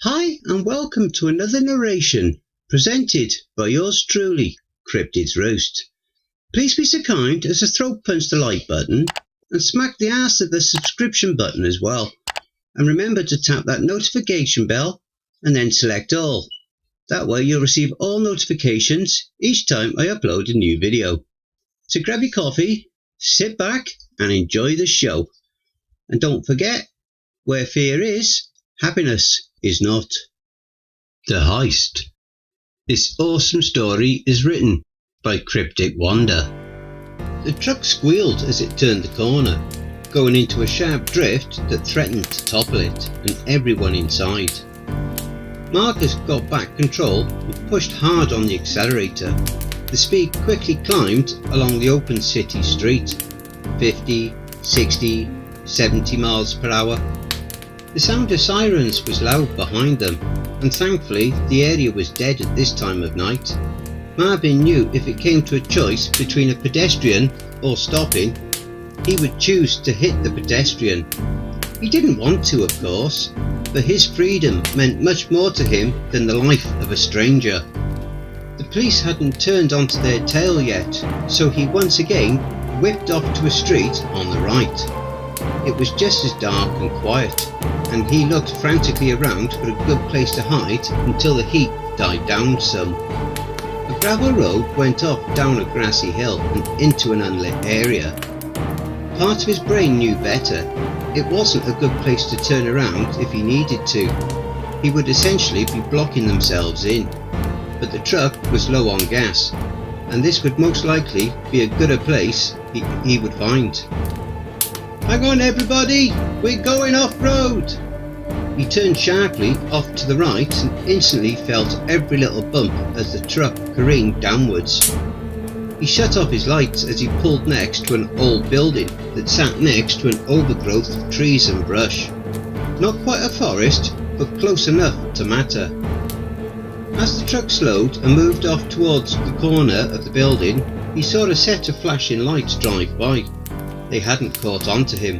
Hi and welcome to another narration presented by yours truly, Cryptids Roost. Please be so kind as to throat punch the like button and smack the ass of the subscription button as well. And remember to tap that notification bell and then select all. That way you'll receive all notifications each time I upload a new video. So grab your coffee, sit back and enjoy the show. And don't forget, where fear is, happiness is not. The Heist. This awesome story is written by crypticwander. The truck squealed as it turned the corner, going into a sharp drift that threatened to topple it and everyone inside. Marcus got back control and pushed hard on the accelerator. The speed quickly climbed along the open city street, 50, 60, 70 miles per hour. The sound of sirens was loud behind them, and thankfully the area was dead at this time of night. Marvin knew if it came to a choice between a pedestrian or stopping, he would choose to hit the pedestrian. He didn't want to, of course, but his freedom meant much more to him than the life of a stranger. The police hadn't turned onto their tail yet, so he once again whipped off to a street on the right. It was just as dark and quiet, and he looked frantically around for a good place to hide until the heat died down some. A gravel road went off down a grassy hill and into an unlit area. Part of his brain knew better. It wasn't a good place to turn around if he needed to. He would essentially be blocking themselves in. But the truck was low on gas, and this would most likely be a gooder place he would find. "Hang on everybody, we're going off-road!" He turned sharply off to the right and instantly felt every little bump as the truck careened downwards. He shut off his lights as he pulled next to an old building that sat next to an overgrowth of trees and brush. Not quite a forest, but close enough to matter. As the truck slowed and moved off towards the corner of the building, he saw a set of flashing lights drive by. They hadn't caught on to him.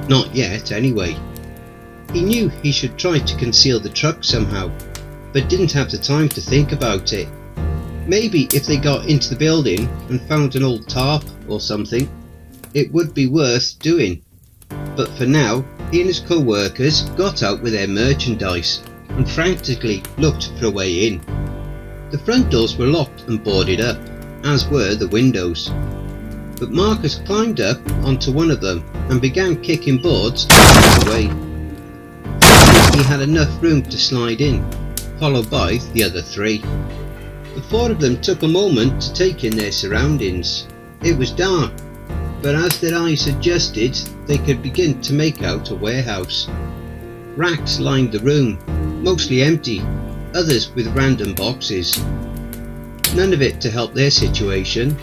Not yet, anyway. He knew he should try to conceal the truck somehow, but didn't have the time to think about it. Maybe if they got into the building and found an old tarp or something, it would be worth doing. But for now, he and his co-workers got out with their merchandise and frantically looked for a way in. The front doors were locked and boarded up, as were the windows. But Marcus climbed up onto one of them and began kicking boards out of the way. He had enough room to slide in, followed by the other three. The four of them took a moment to take in their surroundings. It was dark, but as their eyes adjusted, they could begin to make out a warehouse. Racks lined the room, mostly empty, others with random boxes. None of it to help their situation.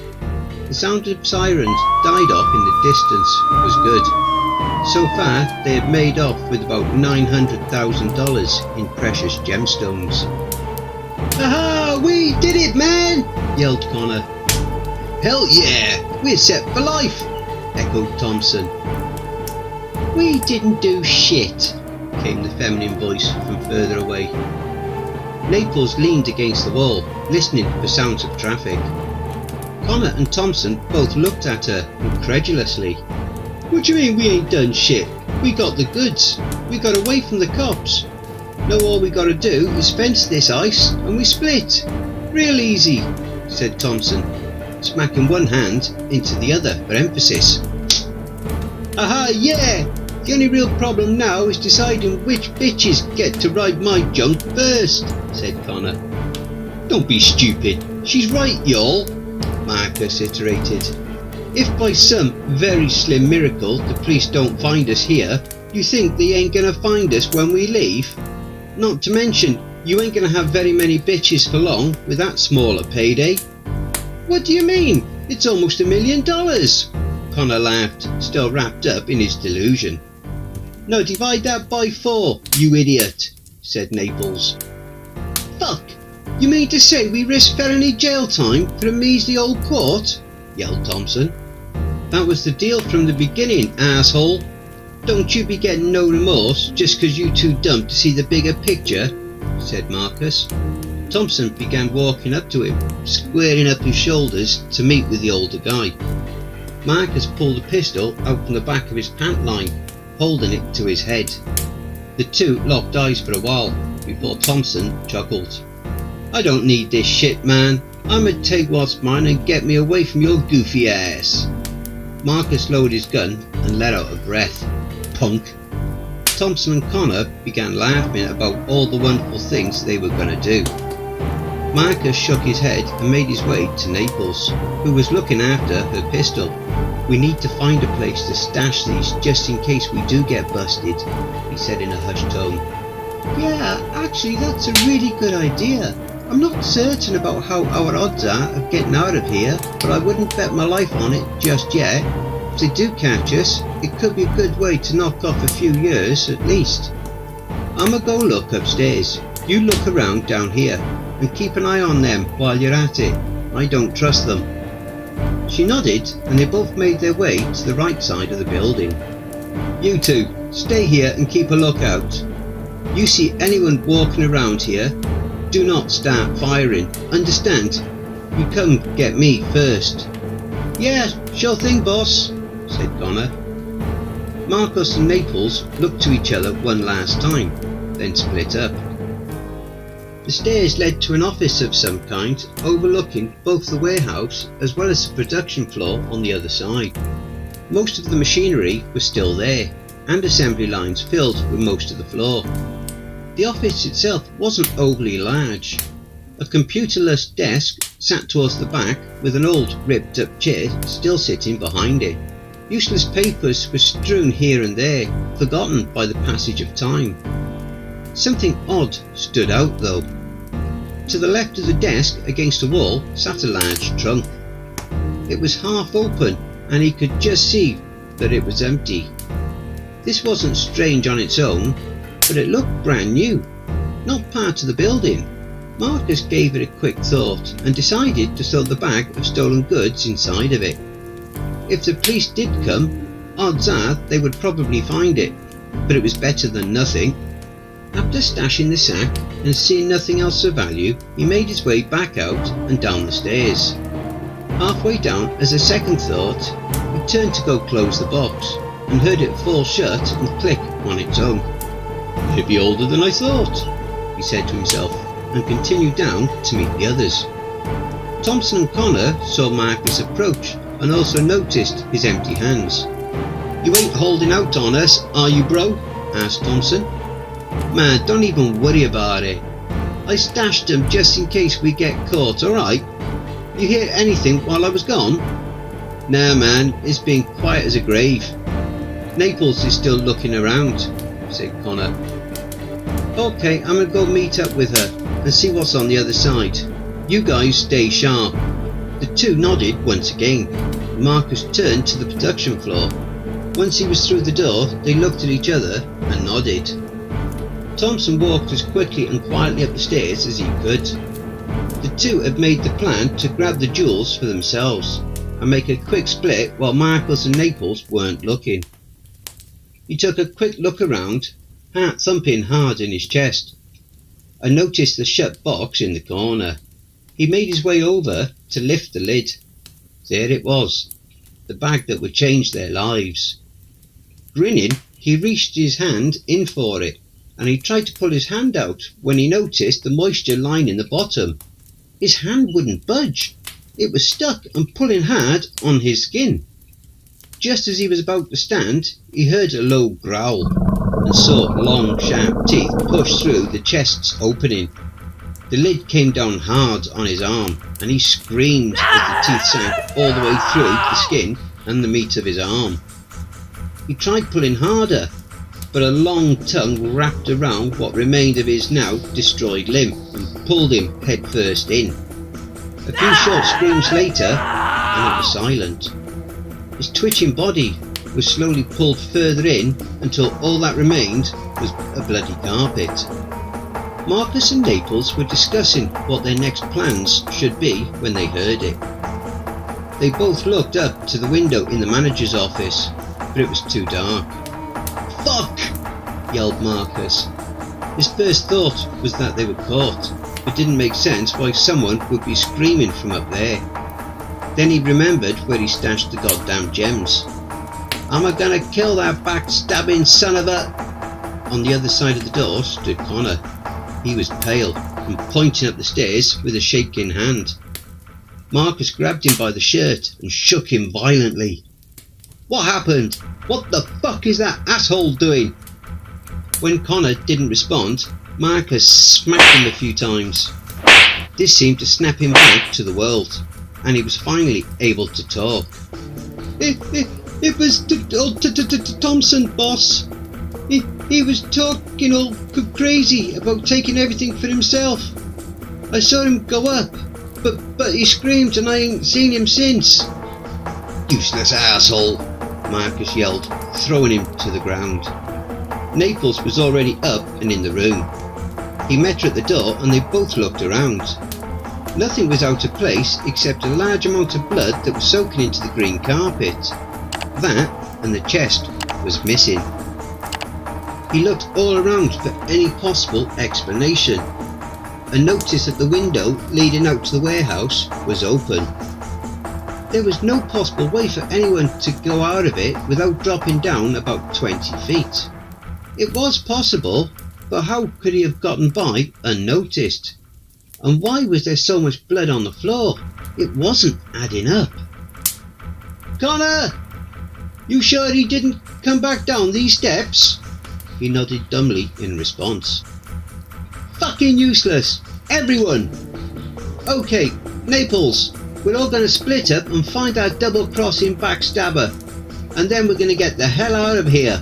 The sound of sirens died off in the distance was good. So far they had made off with about $900,000 in precious gemstones. "Aha! We did it, man!" yelled Connor. "Hell yeah! We're set for life!" echoed Thompson. "We didn't do shit," came the feminine voice from further away. Naples leaned against the wall, listening for sounds of traffic. Connor and Thompson both looked at her incredulously. "What do you mean we ain't done shit? We got the goods. We got away from the cops. Now all we gotta do is fence this ice and we split. Real easy," said Thompson, smacking one hand into the other for emphasis. "Aha, yeah! The only real problem now is deciding which bitches get to ride my junk first," said Connor. "Don't be stupid. She's right, y'all," Marcus iterated. "If by some very slim miracle the police don't find us here, you think they ain't gonna find us when we leave? Not to mention, you ain't gonna have very many bitches for long with that small a payday." "What do you mean? It's almost $1 million. Connor laughed, still wrapped up in his delusion. "Now divide that by 4, you idiot," said Naples. "Fuck! You mean to say we risk felony jail time for a measly old quart?" yelled Thompson. "That was the deal from the beginning, asshole. Don't you be getting no remorse just 'cause you too dumb to see the bigger picture, said Marcus. Thompson began walking up to him, squaring up his shoulders to meet with the older guy. Marcus pulled a pistol out from the back of his pant line, holding it to his head. The two locked eyes for a while before Thompson chuckled. I don't need this shit, man. I'ma take what's mine and get me away from your goofy ass. Marcus lowered his gun and let out a breath. Punk. Thompson and Connor began laughing about all the wonderful things they were going to do. Marcus shook his head and made his way to Naples, who was looking after her pistol. We need to find a place to stash these just in case we do get busted, he said in a hushed tone. Yeah, actually that's a really good idea. I'm not certain about how our odds are of getting out of here, but I wouldn't bet my life on it just yet. If they do catch us, it could be a good way to knock off a few years at least. I'ma go look upstairs. You look around down here and keep an eye on them while you're at it. I don't trust them. She nodded and they both made their way to the right side of the building. You two, stay here and keep a lookout. You see anyone walking around here, do not start firing, understand? You come get me first. Yeah, sure thing, boss, said Connor. Marcus and Naples looked to each other one last time, then split up. The stairs led to an office of some kind, overlooking both the warehouse as well as the production floor on the other side. Most of the machinery was still there, and assembly lines filled with most of the floor. The office itself wasn't overly large. A computerless desk sat towards the back with an old ripped up chair still sitting behind it. Useless papers were strewn here and there, forgotten by the passage of time. Something odd stood out though. To the left of the desk against a wall sat a large trunk. It was half open and he could just see that it was empty. This wasn't strange on its own, but it looked brand new, not part of the building. Marcus gave it a quick thought and decided to throw the bag of stolen goods inside of it. If the police did come, odds are they would probably find it, but it was better than nothing. After stashing the sack and seeing nothing else of value, he made his way back out and down the stairs. Halfway down, as a second thought, he turned to go close the box and heard it fall shut and click on its own. Maybe older than I thought, he said to himself, and continued down to meet the others. Thompson and Connor saw Marcus approach and also noticed his empty hands. You ain't holding out on us, are you, bro? Asked Thompson. Man, don't even worry about it. I stashed them just in case we get caught, alright? You hear anything while I was gone? Nah man, it's been quiet as a grave. Naples is still looking around, said Connor. Okay, I'm gonna go meet up with her and see what's on the other side. You guys stay sharp. The two nodded once again. Marcus turned to the production floor. Once he was through the door, they looked at each other and nodded. Thompson walked as quickly and quietly up the stairs as he could. The two had made the plan to grab the jewels for themselves and make a quick split while Marcus and Naples weren't looking. He took a quick look around, heart thumping hard in his chest, and noticed the shut box in the corner. He made his way over to lift the lid. There it was, the bag that would change their lives. Grinning, he reached his hand in for it, and he tried to pull his hand out when he noticed the moisture line in the bottom. His hand wouldn't budge. It was stuck and pulling hard on his skin. Just as he was about to stand, he heard a low growl and saw long, sharp teeth push through the chest's opening. The lid came down hard on his arm, and he screamed as the teeth sank all the way through the skin and the meat of his arm. He tried pulling harder, but a long tongue wrapped around what remained of his now destroyed limb and pulled him headfirst in. A few short screams later, and it was silent. His twitching body was slowly pulled further in until all that remained was a bloody carpet. Marcus and Naples were discussing what their next plans should be when they heard it. They both looked up to the window in the manager's office, but it was too dark. fuck!" yelled Marcus. His first thought was that they were caught. It didn't make sense why someone would be screaming from up there. Then he remembered where he stashed the goddamn gems. "Am I gonna kill that backstabbing son of a..." On the other side of the door stood Connor. He was pale and pointing up the stairs with a shaking hand. Marcus grabbed him by the shirt and shook him violently. "What happened? What the fuck is that asshole doing?" When Connor didn't respond, Marcus smacked him a few times. This seemed to snap him back to the world, and he was finally able to talk. It was Thompson, boss. He was talking all crazy about taking everything for himself. I saw him go up, but he screamed and I ain't seen him since." "Useless asshole," Marcus yelled, throwing him to the ground. Naples was already up and in the room. He met her at the door and they both looked around. Nothing was out of place except a large amount of blood that was soaking into the green carpet. That and the chest was missing. He looked all around for any possible explanation and noticed that the window leading out to the warehouse was open. There was no possible way for anyone to go out of it without dropping down about 20 feet. It was possible, but how could he have gotten by unnoticed? And why was there so much blood on the floor? It wasn't adding up. "Connor! You sure he didn't come back down these steps?" He nodded dumbly in response. "Fucking useless! Everyone! Okay, Naples, we're all gonna split up and find our double-crossing backstabber, and then we're gonna get the hell out of here."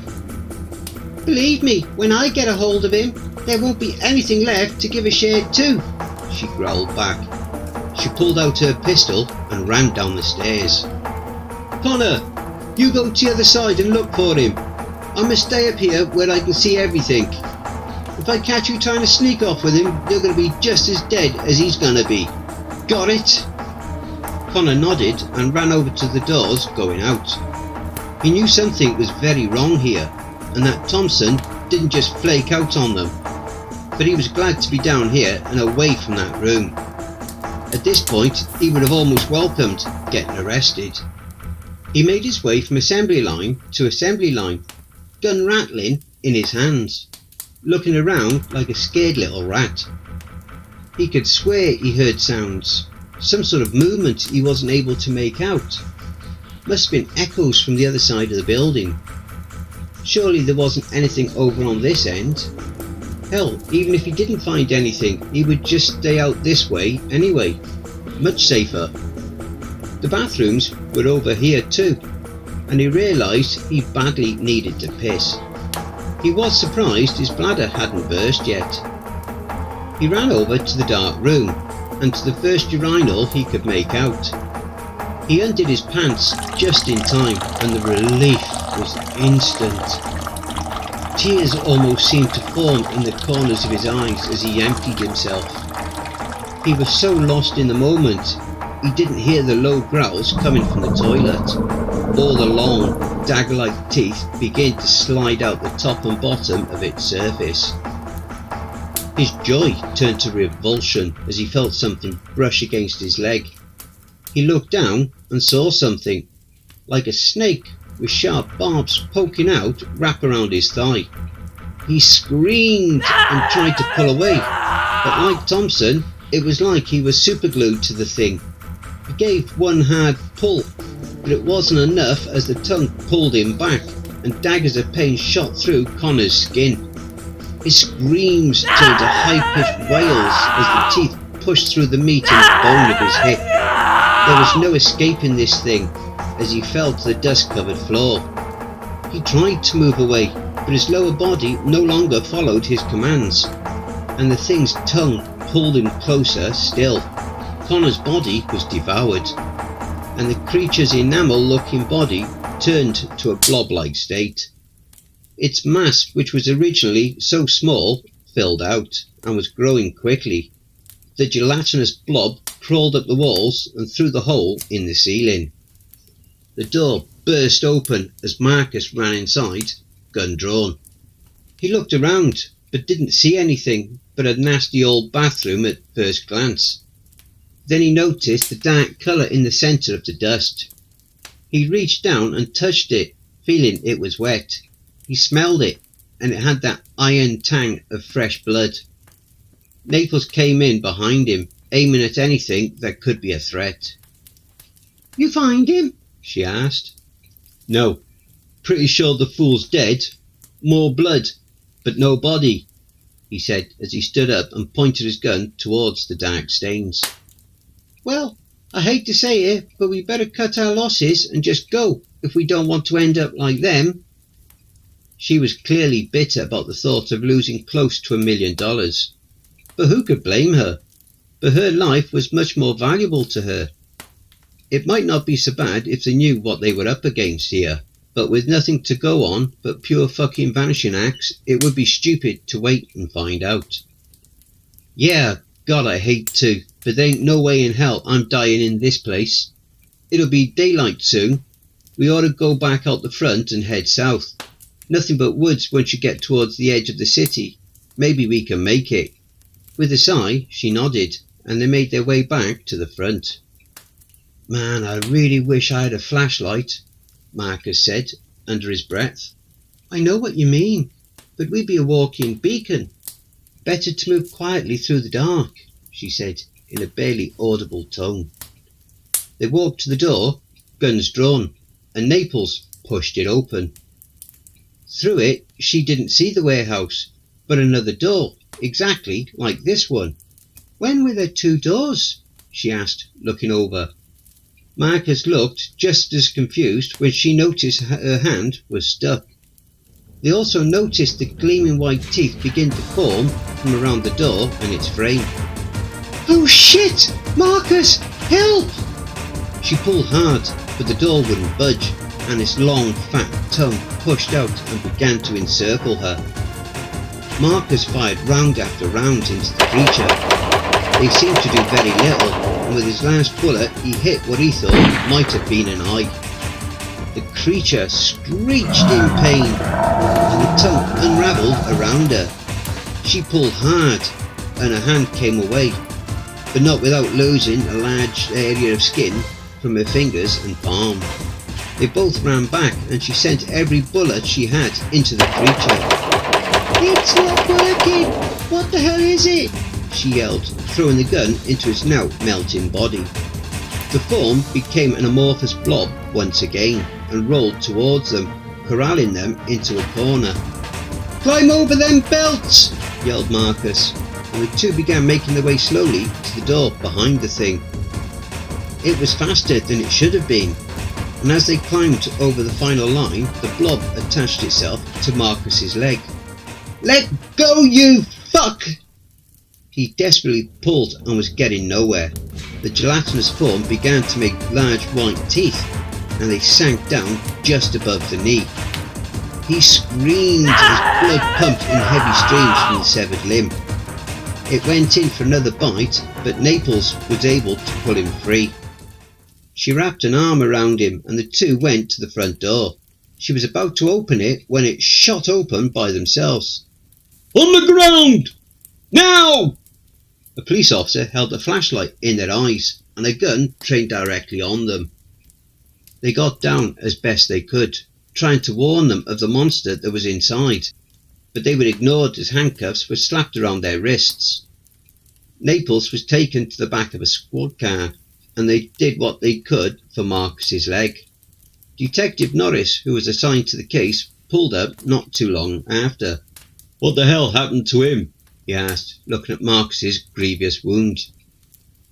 "Believe me, when I get a hold of him, there won't be anything left to give a shade to," she growled back. She pulled out her pistol and ran down the stairs. "Connor, you go to the other side and look for him. I must stay up here where I can see everything. If I catch you trying to sneak off with him, you're going to be just as dead as he's going to be. Got it?" Connor nodded and ran over to the doors going out. He knew something was very wrong here, and that Thompson didn't just flake out on them. But he was glad to be down here and away from that room. At this point, he would have almost welcomed getting arrested. He made his way from assembly line to assembly line, gun rattling in his hands, looking around like a scared little rat. He could swear he heard sounds, some sort of movement he wasn't able to make out. Must have been echoes from the other side of the building. Surely there wasn't anything over on this end. Hell, even if he didn't find anything, he would just stay out this way anyway. Much safer. The bathrooms were over here too, and he realised he badly needed to piss. He was surprised his bladder hadn't burst yet. He ran over to the dark room, and to the first urinal he could make out. He undid his pants just in time, and the relief was instant. Tears almost seemed to form in the corners of his eyes as he emptied himself. He was so lost in the moment, he didn't hear the low growls coming from the toilet, or the long, dagger-like teeth begin to slide out the top and bottom of its surface. His joy turned to revulsion as he felt something brush against his leg. He looked down and saw something, like a snake with sharp barbs poking out wrap around his thigh. He screamed and tried to pull away, but like Thompson, it was like he was superglued to the thing. He gave one hard pull, but it wasn't enough as the tongue pulled him back and daggers of pain shot through Connor's skin. His screams turned to high-pitched wails as the teeth pushed through the meat and bone of his hip. There was no escaping this thing as he fell to the dust-covered floor. He tried to move away, but his lower body no longer followed his commands, and the thing's tongue pulled him closer still. Connor's body was devoured, and the creature's enamel-looking body turned to a blob-like state. Its mass, which was originally so small, filled out, and was growing quickly. The gelatinous blob crawled up the walls and through the hole in the ceiling. The door burst open as Marcus ran inside, gun drawn. He looked around, but didn't see anything but a nasty old bathroom at first glance. Then he noticed the dark colour in the centre of the dust. He reached down and touched it, feeling it was wet. He smelled it, and it had that iron tang of fresh blood. Naples came in behind him, aiming at anything that could be a threat. "You find him?" she asked. "No. Pretty sure the fool's dead. More blood, but no body," he said as he stood up and pointed his gun towards the dark stains. "Well, I hate to say it, but we better cut our losses and just go if we don't want to end up like them." She was clearly bitter about the thought of losing close to $1 million. But who could blame her? But her life was much more valuable to her. It might not be so bad if they knew what they were up against here, but with nothing to go on but pure fucking vanishing acts, it would be stupid to wait and find out. Yeah, God, I hate to, but there ain't no way in hell I'm dying in this place. It'll be daylight soon. We ought to go back out the front and head south. Nothing but woods once you get towards the edge of the city. Maybe we can make it. With a sigh, she nodded, and they made their way back to the front. "Man, I really wish I had a flashlight," Marcus said, under his breath. "I know what you mean, but we'd be a walking beacon. Better to move quietly through the dark," she said, in a barely audible tone. They walked to the door, guns drawn, and Naples pushed it open. Through it, she didn't see the warehouse, but another door, exactly like this one. "When were there 2 doors?" she asked, looking over. Marcus looked just as confused when she noticed her hand was stuck. They also noticed the gleaming white teeth begin to form from around the door and its frame. "Oh shit! Marcus! Help!" She pulled hard, but the door wouldn't budge, and its long, fat tongue pushed out and began to encircle her. Marcus fired round after round into the creature. They seemed to do very little, and with his last bullet he hit what he thought might have been an eye. The creature screeched in pain, and the tongue unravelled around her. She pulled hard, and her hand came away, but not without losing a large area of skin from her fingers and palm. They both ran back, and she sent every bullet she had into the creature. "It's not working! What the hell is it?" she yelled, throwing the gun into its now melting body. The form became an amorphous blob once again and rolled towards them, corralling them into a corner. "Climb over them belts!" yelled Marcus, and the two began making their way slowly to the door behind the thing. It was faster than it should have been, and as they climbed over the final line, the blob attached itself to Marcus's leg. "Let go, you fuck!" He desperately pulled and was getting nowhere. The gelatinous form began to make large white teeth, and they sank down just above the knee. He screamed as blood pumped in heavy streams from the severed limb. It went in for another bite, but Naples was able to pull him free. She wrapped an arm around him, and the two went to the front door. She was about to open it when it shot open by themselves. "On the ground! Now!" A police officer held a flashlight in their eyes, and a gun trained directly on them. They got down as best they could, trying to warn them of the monster that was inside, but they were ignored as handcuffs were slapped around their wrists. Naples was taken to the back of a squad car, and they did what they could for Marcus's leg. Detective Norris, who was assigned to the case, pulled up not too long after. "What the hell happened to him?" he asked, looking at Marcus's grievous wound.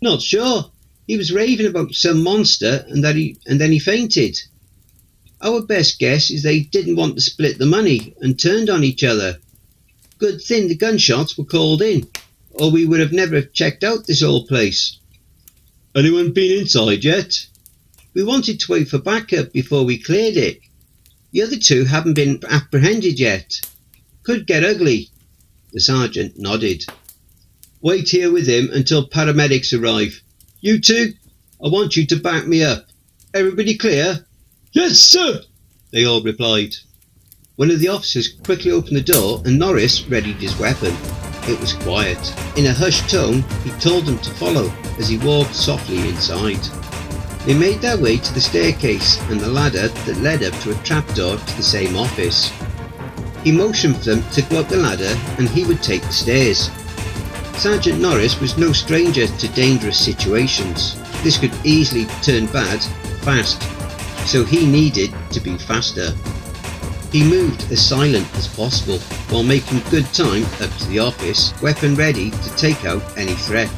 "Not sure. He was raving about some monster and then he fainted. Our best guess is they didn't want to split the money and turned on each other. Good thing the gunshots were called in, or we would have never checked out this old place." "Anyone been inside yet?" "We wanted to wait for backup before we cleared it. The other two haven't been apprehended yet. Could get ugly." The sergeant nodded. "Wait here with him until paramedics arrive. You two, I want you to back me up. Everybody clear?" "Yes, sir," they all replied. One of the officers quickly opened the door and Norris readied his weapon. It was quiet. In a hushed tone, he told them to follow as he walked softly inside. They made their way to the staircase and the ladder that led up to a trapdoor to the same office. He motioned for them to go up the ladder and he would take the stairs. Sergeant Norris was no stranger to dangerous situations. This could easily turn bad fast, so he needed to be faster. He moved as silent as possible while making good time up to the office, weapon ready to take out any threat.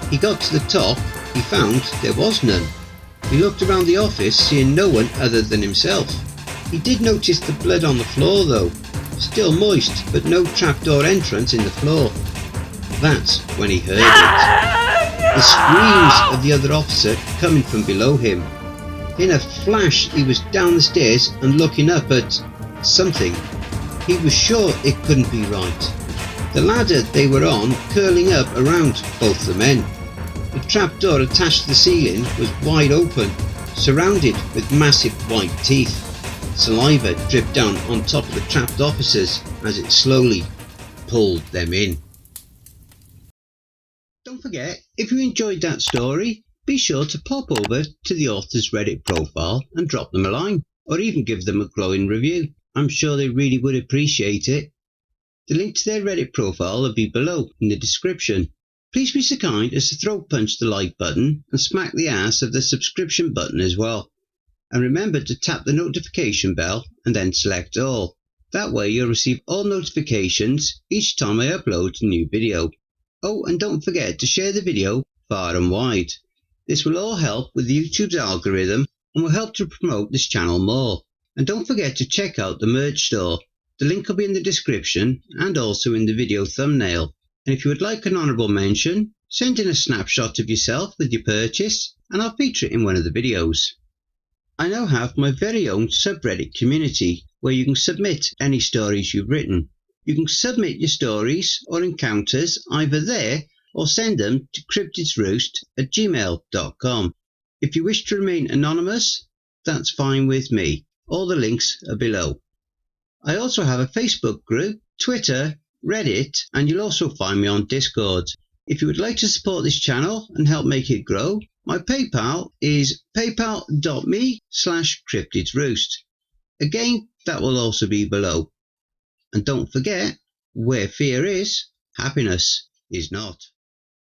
He got to the top. He found there was none. He looked around the office, seeing no one other than himself. He did notice the blood on the floor though, still moist, but no trapdoor entrance in the floor. That's when he heard it. The screams of the other officer coming from below him. In a flash he was down the stairs and looking up at something. He was sure it couldn't be right. The ladder they were on curling up around both the men. The trapdoor attached to the ceiling was wide open, surrounded with massive white teeth. Saliva dripped down on top of the trapped officers as it slowly pulled them in. Don't forget, if you enjoyed that story, be sure to pop over to the author's Reddit profile and drop them a line, or even give them a glowing review. I'm sure they really would appreciate it. The link to their Reddit profile will be below in the description. Please be so kind as to throat punch the like button and smack the ass of the subscription button as well. And remember to tap the notification bell and then select all. That way you'll receive all notifications each time I upload a new video. Oh, and don't forget to share the video far and wide. This will all help with YouTube's algorithm and will help to promote this channel more. And don't forget to check out the merch store. The link will be in the description and also in the video thumbnail. And if you would like an honourable mention, send in a snapshot of yourself with your purchase and I'll feature it in one of the videos. I now have my very own subreddit community where you can submit any stories you've written. You can submit your stories or encounters either there or send them to cryptidsroost@gmail.com. If you wish to remain anonymous, that's fine with me. All the links are below. I also have a Facebook group, Twitter, Reddit, and you'll also find me on Discord. If you would like to support this channel and help make it grow, my PayPal is paypal.me/cryptidsroost. Again, that will also be below. And don't forget, where fear is, happiness is not.